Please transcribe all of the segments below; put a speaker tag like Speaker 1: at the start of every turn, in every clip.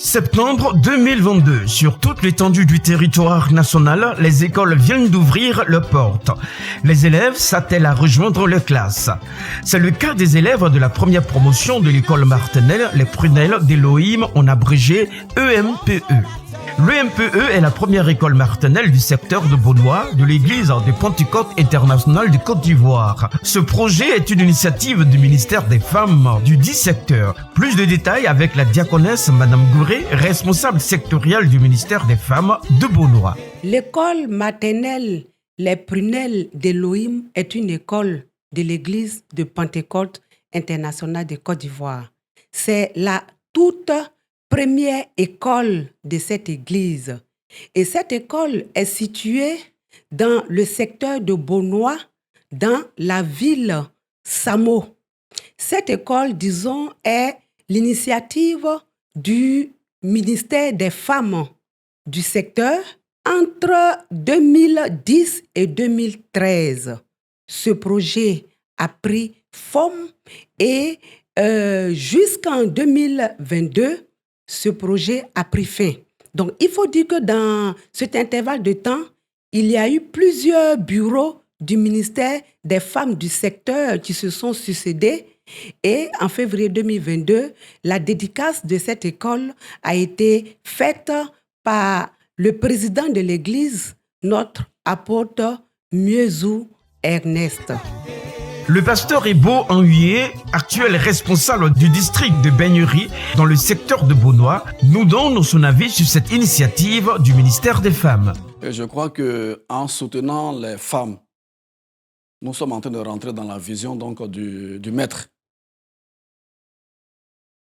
Speaker 1: Septembre 2022, sur toute l'étendue du territoire national, les écoles viennent d'ouvrir leurs portes. Les élèves s'attellent à rejoindre leurs classes. C'est le cas des élèves de la première promotion de l'école Martenelle, les prunelles d'Elohim, en abrégé EMPE. L'EMPE est la première école martenelle du secteur de Beaunois de l'église de Pentecôte internationale de Côte d'Ivoire. Ce projet est une initiative du ministère des Femmes du dit secteur. Plus de détails avec la diaconesse Madame Gouré, responsable sectorielle du ministère des Femmes de Beaunois.
Speaker 2: L'école maternelle Les Prunelles d'Elohim est une école de l'église de Pentecôte internationale de Côte d'Ivoire. C'est la toute première école de cette église. Et cette école est située dans le secteur de Beaunois, dans la ville Samo. Cette école, disons, est l'initiative du ministère des Femmes du secteur entre 2010 et 2013. Ce projet a pris forme et jusqu'en 2022, ce projet a pris fin. Donc, il faut dire que dans cet intervalle de temps, il y a eu plusieurs bureaux du ministère des Femmes du secteur qui se sont succédés. Et en février 2022, la dédicace de cette école a été faite par le président de l'église, notre apôtre Miezou Ernest.
Speaker 1: Le pasteur Ebo Anhuye, actuel responsable du district de Baignerie dans le secteur de Beaunois, nous donne son avis sur cette initiative du ministère des Femmes.
Speaker 3: Et je crois qu'en soutenant les femmes, nous sommes en train de rentrer dans la vision donc, du maître.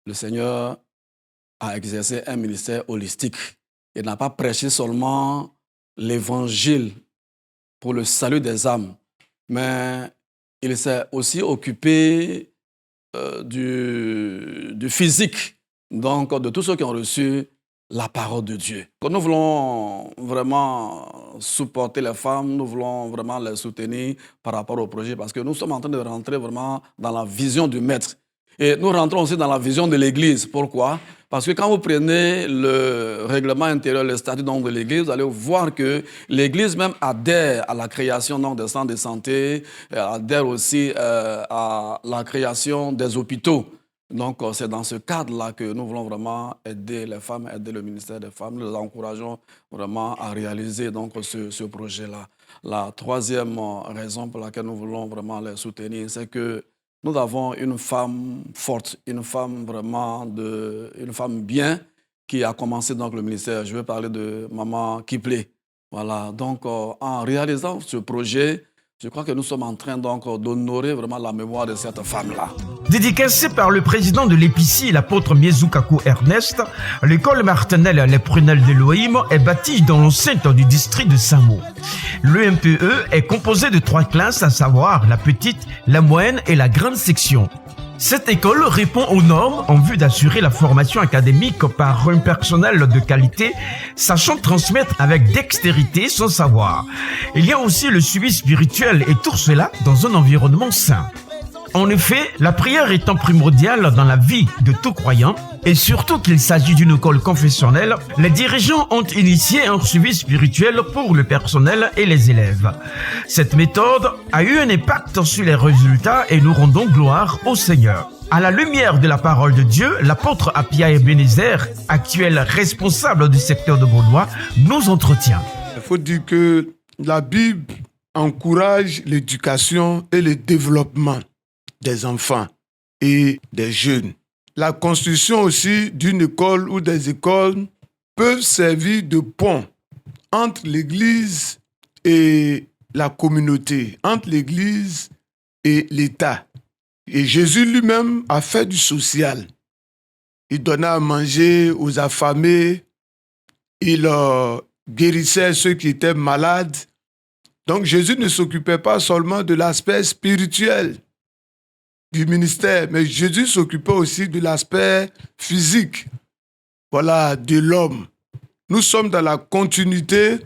Speaker 3: Le Seigneur a exercé un ministère holistique. Il n'a pas prêché seulement l'évangile pour le salut des âmes, mais il s'est aussi occupé du physique, donc de tous ceux qui ont reçu la parole de Dieu. Quand nous voulons vraiment supporter les femmes, nous voulons vraiment les soutenir par rapport au projet, parce que nous sommes en train de rentrer vraiment dans la vision du maître. Et nous rentrons aussi dans la vision de l'Église. Pourquoi ? Parce que quand vous prenez le règlement intérieur, le statut de l'Église, vous allez voir que l'Église même adhère à la création des centres de santé, adhère aussi à la création des hôpitaux. Donc c'est dans ce cadre-là que nous voulons vraiment aider les femmes, aider le ministère des Femmes. Nous les encourageons vraiment à réaliser donc, ce projet-là. La troisième raison pour laquelle nous voulons vraiment les soutenir, c'est que nous avons une femme forte, une femme vraiment une femme bien qui a commencé donc le ministère. Je vais parler de Maman Kiplé. Voilà. Donc, en réalisant ce projet, je crois que nous sommes en train donc d'honorer vraiment la mémoire de cette femme-là.
Speaker 1: Dédicacée par le président de l'EPICI, l'apôtre Miezou Ernest, l'école martenelle Les Prunelles d'Elohim est bâtie dans l'enceinte du district de Samo. L'EMPE est composé de 3 classes, à savoir la petite, la moyenne et la grande section. Cette école répond aux normes en vue d'assurer la formation académique par un personnel de qualité, sachant transmettre avec dextérité son savoir. Il y a aussi le suivi spirituel et tout cela dans un environnement sain. En effet, la prière étant primordiale dans la vie de tout croyant, et surtout qu'il s'agit d'une école confessionnelle, les dirigeants ont initié un suivi spirituel pour le personnel et les élèves. Cette méthode a eu un impact sur les résultats et nous rendons gloire au Seigneur. À la lumière de la parole de Dieu, l'apôtre Apia Ebenezer, actuel responsable du secteur de Beaunois, nous entretient.
Speaker 4: Il faut dire que la Bible encourage l'éducation et le développement des enfants et des jeunes. La construction aussi d'une école ou des écoles peuvent servir de pont entre l'Église et la communauté, entre l'Église et l'État. Et Jésus lui-même a fait du social. Il donnait à manger aux affamés, il guérissait ceux qui étaient malades. Donc Jésus ne s'occupait pas seulement de l'aspect spirituel du ministère, mais Jésus s'occupait aussi de l'aspect physique, voilà, de l'homme. Nous sommes dans la continuité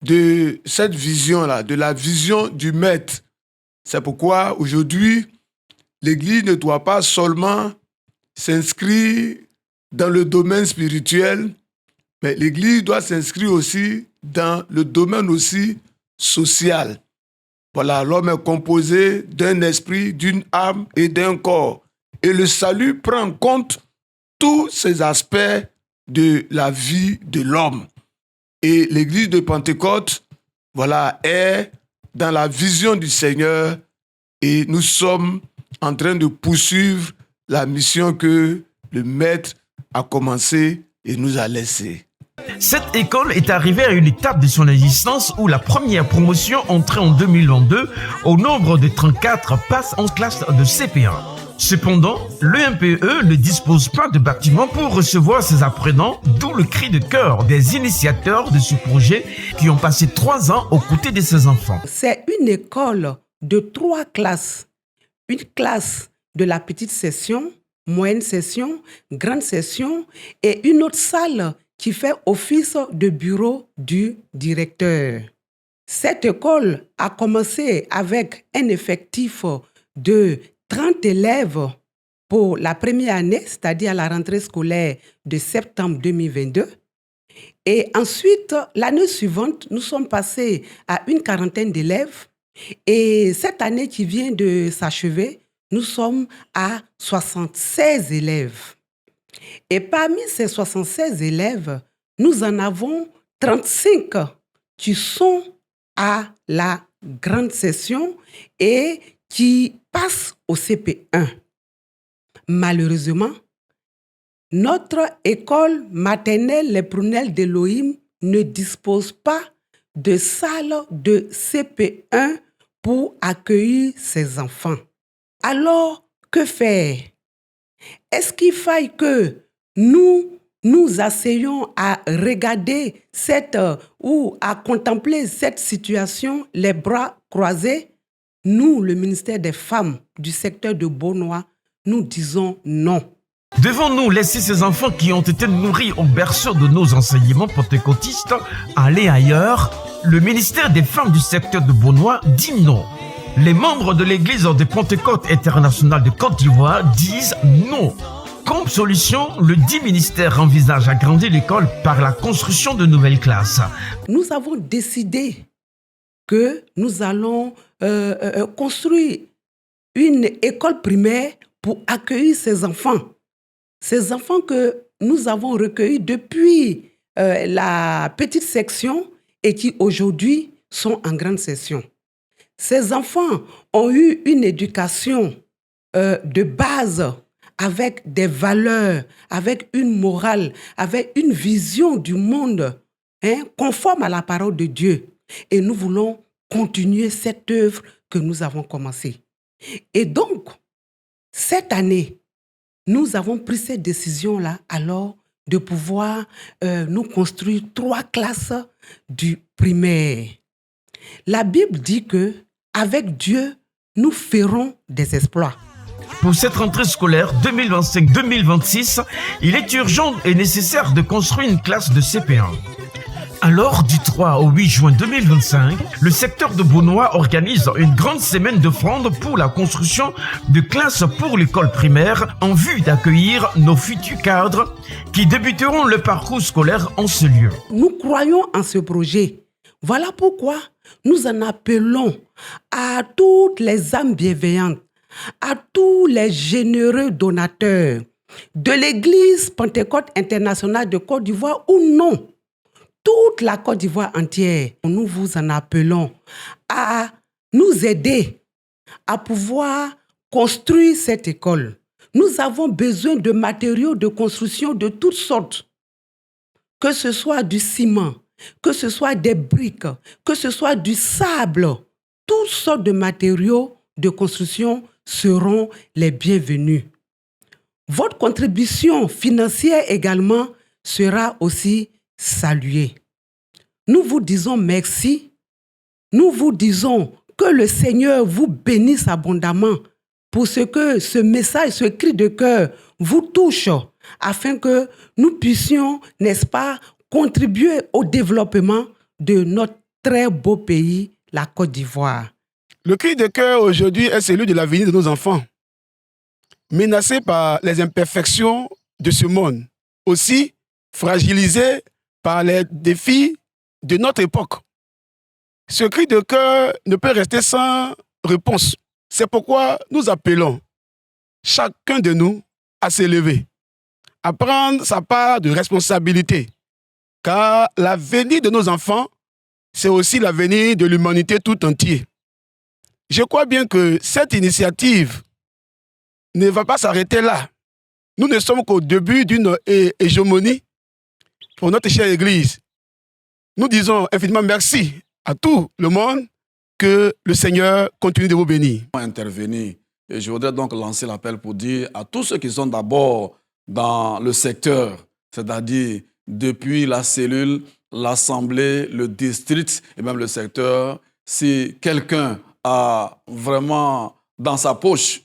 Speaker 4: de cette vision-là, de la vision du Maître. C'est pourquoi aujourd'hui, l'Église ne doit pas seulement s'inscrire dans le domaine spirituel, mais l'Église doit s'inscrire aussi dans le domaine aussi social. Voilà, l'homme est composé d'un esprit, d'une âme et d'un corps. Et le salut prend en compte tous ces aspects de la vie de l'homme. Et l'Église de Pentecôte, voilà, est dans la vision du Seigneur et nous sommes en train de poursuivre la mission que le Maître a commencée et nous a laissée.
Speaker 1: Cette école est arrivée à une étape de son existence où la première promotion entrée en 2022 au nombre de 34 passe en classe de CP1. Cependant, l'EMPE ne dispose pas de bâtiment pour recevoir ses apprenants, d'où le cri de cœur des initiateurs de ce projet qui ont passé 3 ans aux côtés de ces enfants.
Speaker 2: C'est une école de 3 classes. Une classe de la petite session, moyenne session, grande session et une autre salle qui fait office de bureau du directeur. Cette école a commencé avec un effectif de 30 élèves pour la première année, c'est-à-dire à la rentrée scolaire de septembre 2022. Et ensuite, l'année suivante, nous sommes passés à une quarantaine d'élèves. Et cette année qui vient de s'achever, nous sommes à 76 élèves. Et parmi ces 76 élèves, nous en avons 35 qui sont à la grande session et qui passent au CP1. Malheureusement, notre école maternelle Les Prunelles d'Elohim ne dispose pas de salle de CP1 pour accueillir ces enfants. Alors, que faire? Est-ce qu'il faille que nous asseyons à regarder ou à contempler cette situation, les bras croisés? Nous, le ministère des Femmes du secteur de Beaunois, nous disons non.
Speaker 1: Devons-nous laisser ces enfants qui ont été nourris au berceau de nos enseignements pentecôtistes aller ailleurs? Le ministère des Femmes du secteur de Beaunois dit non. Les membres de l'Église de Pentecôte internationale de Côte d'Ivoire disent non. Comme solution, le dit ministère envisage agrandir l'école par la construction de nouvelles classes.
Speaker 2: Nous avons décidé que nous allons construire une école primaire pour accueillir ces enfants. Ces enfants que nous avons recueillis depuis la petite section et qui aujourd'hui sont en grande section. Ces enfants ont eu une éducation de base avec des valeurs, avec une morale, avec une vision du monde conforme à la parole de Dieu. Et nous voulons continuer cette œuvre que nous avons commencée. Et donc, cette année, nous avons pris cette décision-là alors de pouvoir nous construire 3 classes du primaire. La Bible dit que avec Dieu, nous ferons des exploits.
Speaker 1: Pour cette rentrée scolaire 2025-2026, il est urgent et nécessaire de construire une classe de CP1. Alors, du 3 au 8 juin 2025, le secteur de Beaunois organise une grande semaine d'offrandes pour la construction de classes pour l'école primaire en vue d'accueillir nos futurs cadres qui débuteront le parcours scolaire en ce lieu.
Speaker 2: Nous croyons en ce projet. Voilà pourquoi nous en appelons à toutes les âmes bienveillantes, à tous les généreux donateurs de l'Église Pentecôte internationale de Côte d'Ivoire ou non, toute la Côte d'Ivoire entière. Nous vous en appelons à nous aider à pouvoir construire cette école. Nous avons besoin de matériaux de construction de toutes sortes, que ce soit du ciment, que ce soit des briques, que ce soit du sable. Toutes sortes de matériaux de construction seront les bienvenus. Votre contribution financière également sera aussi saluée. Nous vous disons merci. Nous vous disons que le Seigneur vous bénisse abondamment pour ce que ce message, ce cri de cœur vous touche afin que nous puissions, n'est-ce pas, contribuer au développement de notre très beau pays, la Côte d'Ivoire.
Speaker 5: Le cri de cœur aujourd'hui est celui de l'avenir de nos enfants, menacés par les imperfections de ce monde. aussi fragilisés par les défis de notre époque. Ce cri de cœur ne peut rester sans réponse. C'est pourquoi nous appelons chacun de nous à s'élever, à prendre sa part de responsabilité, car l'avenir de nos enfants, c'est aussi l'avenir de l'humanité tout entière. Je crois bien que cette initiative ne va pas s'arrêter là. Nous ne sommes qu'au début d'une hégémonie pour notre chère Église. Nous disons infiniment merci à tout le monde, que le Seigneur continue de vous bénir.
Speaker 3: Intervenir. Et je voudrais donc lancer l'appel pour dire à tous ceux qui sont d'abord dans le secteur, c'est-à-dire depuis la cellule, l'assemblée, le district et même le secteur, si quelqu'un a vraiment dans sa poche,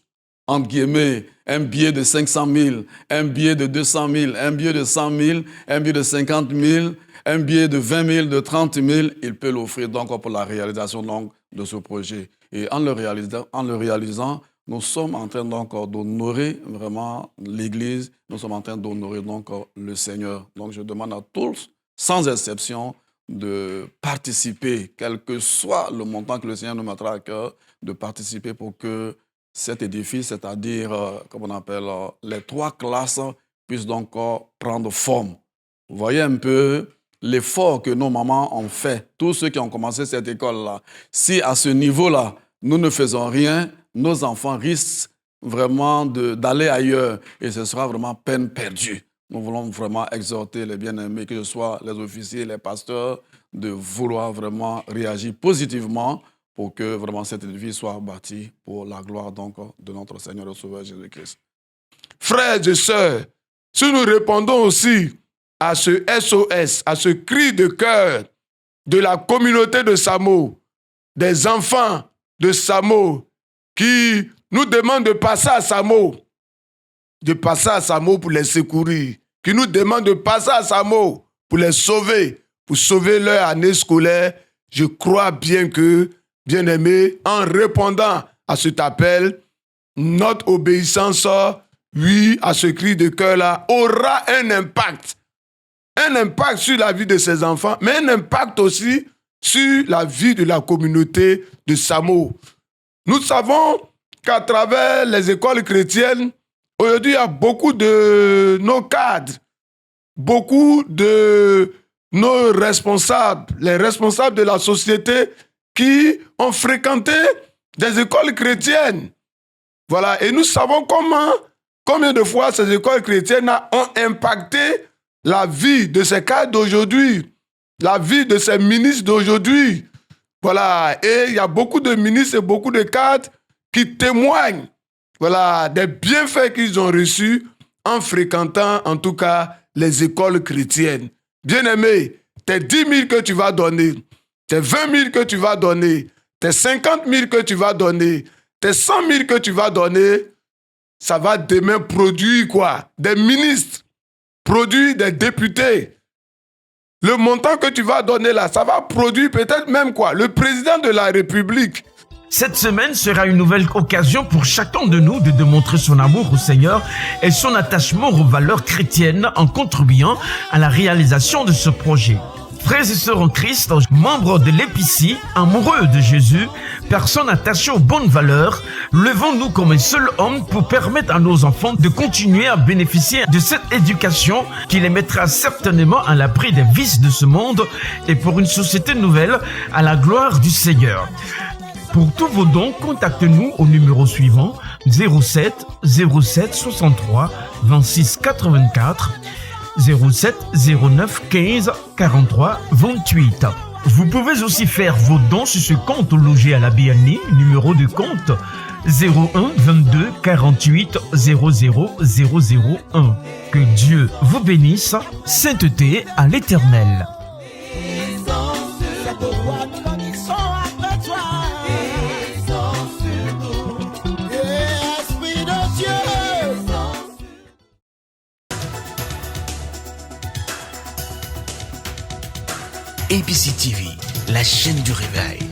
Speaker 3: entre guillemets, un billet de 500 000, un billet de 200 000, un billet de 100 000, un billet de 50 000, un billet de 20 000, de 30 000, il peut l'offrir donc pour la réalisation donc de ce projet. Et en le réalisant, nous sommes en train donc d'honorer vraiment l'Église, nous sommes en train d'honorer donc le Seigneur. Donc je demande à tous, sans exception, de participer, quel que soit le montant que le Seigneur nous mettra à cœur, de participer pour que cet édifice, c'est-à-dire, comme on appelle, les 3 classes, puissent donc prendre forme. Vous voyez un peu l'effort que nos mamans ont fait, tous ceux qui ont commencé cette école-là. Si à ce niveau-là, nous ne faisons rien, nos enfants risquent vraiment d'aller ailleurs et ce sera vraiment peine perdue. Nous voulons vraiment exhorter les bien-aimés, que ce soit les officiers, les pasteurs, de vouloir vraiment réagir positivement pour que vraiment cet édifice soit bâti pour la gloire donc de notre Seigneur et Sauveur Jésus-Christ.
Speaker 4: Frères et sœurs, si nous répondons aussi à ce SOS, à ce cri de cœur de la communauté de Samo, des enfants de Samo qui nous demandent de passer à Samo pour les secourir, qui nous demandent de passer à Samo pour les sauver, pour sauver leur année scolaire, je crois bien que, bien-aimés, en répondant à cet appel, notre obéissance, oui, à ce cri de cœur-là, aura un impact sur la vie de ces enfants, mais un impact aussi sur la vie de la communauté de Samo. Nous savons qu'à travers les écoles chrétiennes, aujourd'hui, il y a beaucoup de nos cadres, beaucoup de nos responsables, les responsables de la société qui ont fréquenté des écoles chrétiennes. Voilà, et nous savons combien de fois ces écoles chrétiennes ont impacté la vie de ces cadres d'aujourd'hui, la vie de ces ministres d'aujourd'hui. Voilà, et il y a beaucoup de ministres et beaucoup de cadres qui témoignent, voilà, des bienfaits qu'ils ont reçus en fréquentant, en tout cas, les écoles chrétiennes. Bien-aimé, tes 10 000 que tu vas donner, tes 20 000 que tu vas donner, tes 50 000 que tu vas donner, tes 100 000 que tu vas donner, ça va demain produire quoi? Des ministres, produire des députés. Le montant que tu vas donner là, ça va produire peut-être même quoi? Le président de la République.
Speaker 1: Cette semaine sera une nouvelle occasion pour chacun de nous de démontrer son amour au Seigneur et son attachement aux valeurs chrétiennes en contribuant à la réalisation de ce projet. Frères et sœurs en Christ, membres de l'Épicie, amoureux de Jésus, personnes attachées aux bonnes valeurs, levons-nous comme un seul homme pour permettre à nos enfants de continuer à bénéficier de cette éducation qui les mettra certainement à l'abri des vices de ce monde et pour une société nouvelle à la gloire du Seigneur. Pour tous vos dons, contactez-nous au numéro suivant 07 07 63 26 84 07 09 15 43 28. Vous pouvez aussi faire vos dons sur ce compte logé à la BNI, numéro de compte 01 22 48 00 001. Que Dieu vous bénisse, sainteté à l'Éternel.
Speaker 6: APC TV, la chaîne du réveil.